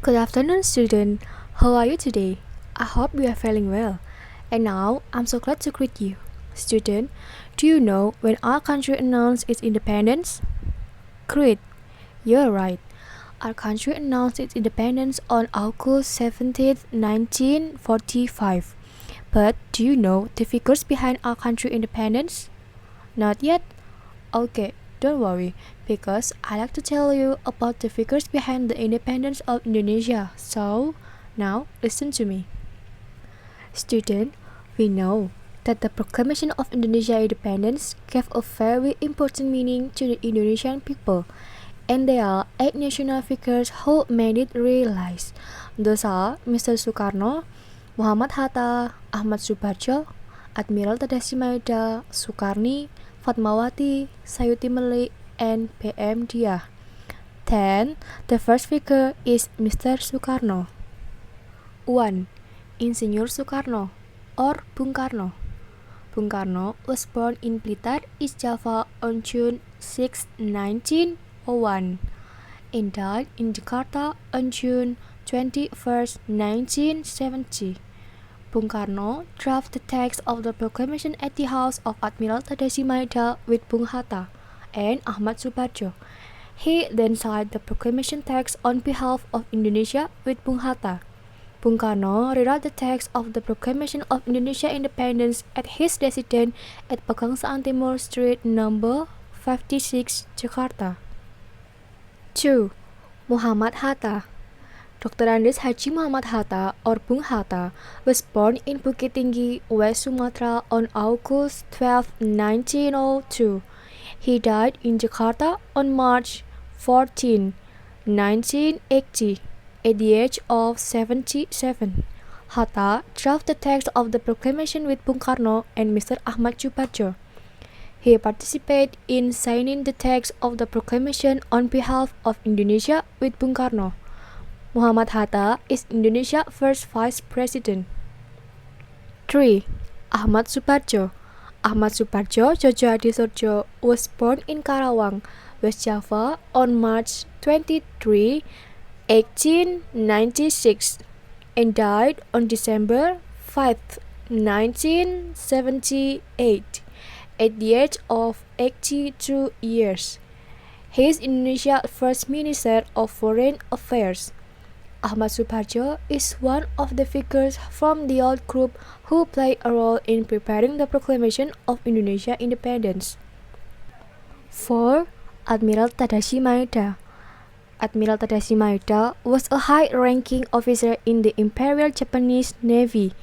Good afternoon, student. How are you today? I hope you are feeling well. And now, I'm so glad to greet you. Student, do you know when our country announced its independence? Great, you're right. Our country announced its independence on August 17th, 1945. But do you know the figures behind our country independence? Not yet? Okay, don't worry, because I like to tell you about the figures behind the independence of Indonesia. So, now listen to me. Student, we know that the proclamation of Indonesia independence gave a very important meaning to the Indonesian people, and there are 8 national figures who made it realized. Those are Mr. Sukarno, Muhammad Hatta, Ahmad Subarjo, Admiral Tadasi Maeda, Sukarni, Fatmawati, Sayuti Malik, and PM Dia. Then, the first figure is Mr. Sukarno. 1. Insinyur Sukarno or Bung Karno. Bung Karno was born in Blitar, East Java on June 6, 1901 and died in Jakarta on June 21, 1970. Bung Karno drafted the text of the proclamation at the house of Admiral Tadasi Maeda with Bung Hatta and Ahmad Subarjo. He then signed the proclamation text on behalf of Indonesia with Bung Hatta. Bung Karno rewrote the text of the Proclamation of Indonesia Independence at his residence at Pegangsaan Timur Street number 56, Jakarta. 2. Muhammad Hatta. Dr. Andes Haji Muhammad Hatta or Bung Hatta was born in Bukit Tinggi, West Sumatra on August 12, 1902. He died in Jakarta on March 14, 1980. At the age of 77, Hatta drafted the text of the proclamation with Bung Karno and Mr. Ahmad Subarjo. He participated in signing the text of the proclamation on behalf of Indonesia with Bung Karno. Muhammad Hatta is Indonesia's first vice president. 3. Ahmad Subarjo. Ahmad Subarjo Jojo Hadisurjo was born in Karawang, West Java on March 23, 1896 and died on December 5, 1978 at the age of 82 years. He is Indonesia's first Minister of Foreign Affairs. Ahmad Subarjo is one of the figures from the old group who played a role in preparing the proclamation of Indonesia independence. 4. Admiral Tadashi Maeda. Admiral Tadashi Maeda was a high-ranking officer in the Imperial Japanese Navy.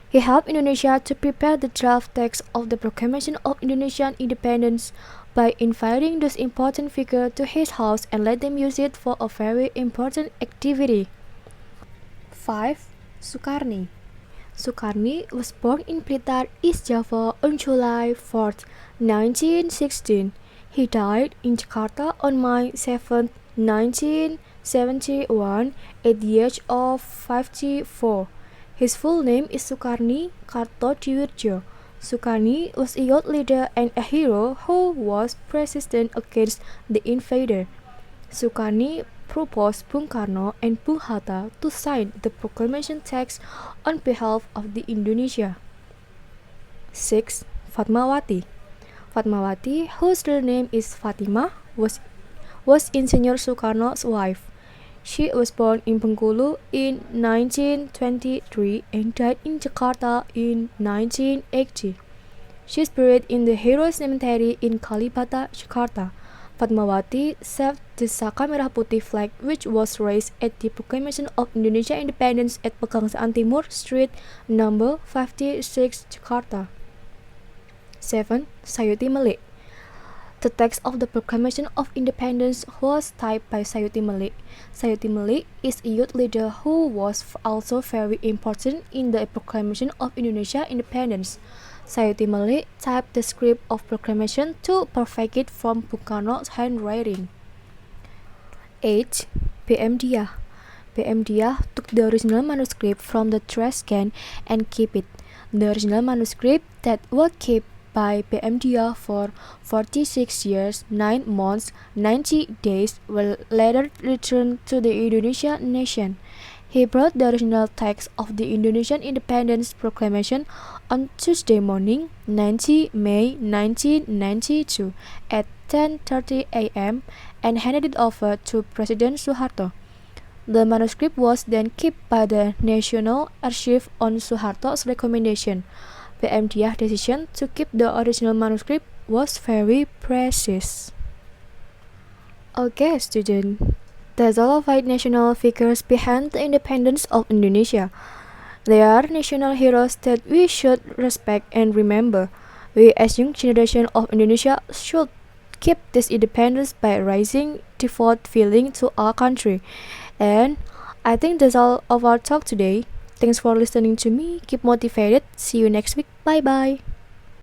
He helped Indonesia to prepare the draft text of the Proclamation of Indonesian Independence by inviting those important figures to his house and let them use it for a very important activity. 5. Sukarni. Sukarni was born in Blitar, East Java on July 4, 1916. He died in Jakarta on May 7, 1971 at the age of 54. His full name is Sukarni Kartodiwirjo. Sukarni was a youth leader and a hero who was persistent against the invader. Sukarni proposed Bung Karno and Bung Hatta to sign the proclamation text on behalf of the Indonesia. 6. Fatmawati. Fatmawati, whose real name is Fatima, was Insinyur Sukarno's wife. She was born in Bengkulu in 1923 and died in Jakarta in 1980. She is buried in the Hero Cemetery in Kalibata, Jakarta. Fatmawati saved the Saka Merah Putih flag which was raised at the Proclamation of Indonesia Independence at Pegangsaan Timur Street number 56, Jakarta. 7. Sayuti Malik. The text of the Proclamation of Independence was typed by Sayuti Malik. Sayuti Malik is a youth leader who was also very important in the Proclamation of Indonesia Independence. Sayuti Malik typed the script of proclamation to perfect it from Bung Karno's handwriting. 8. PM Dia. PM Dia took the original manuscript from the trash can and kept it. The original manuscript that was kept by PMDA for 46 years, 9 months, 90 days, will later return to the Indonesian nation. He brought the original text of the Indonesian Independence Proclamation on Tuesday morning, 19 May 1992 at 10:30 a.m. and handed it over to President Suharto. The manuscript was then kept by the National Archive on Suharto's recommendation. The MDA's decision to keep the original manuscript was very precious. Okay, student. There's a lot of white national figures behind the independence of Indonesia. They are national heroes that we should respect and remember. We as young generation of Indonesia should keep this independence by raising devout feeling to our country. And I think that's all of our talk today. Thanks for listening to me. Keep motivated. See you next week. Bye bye.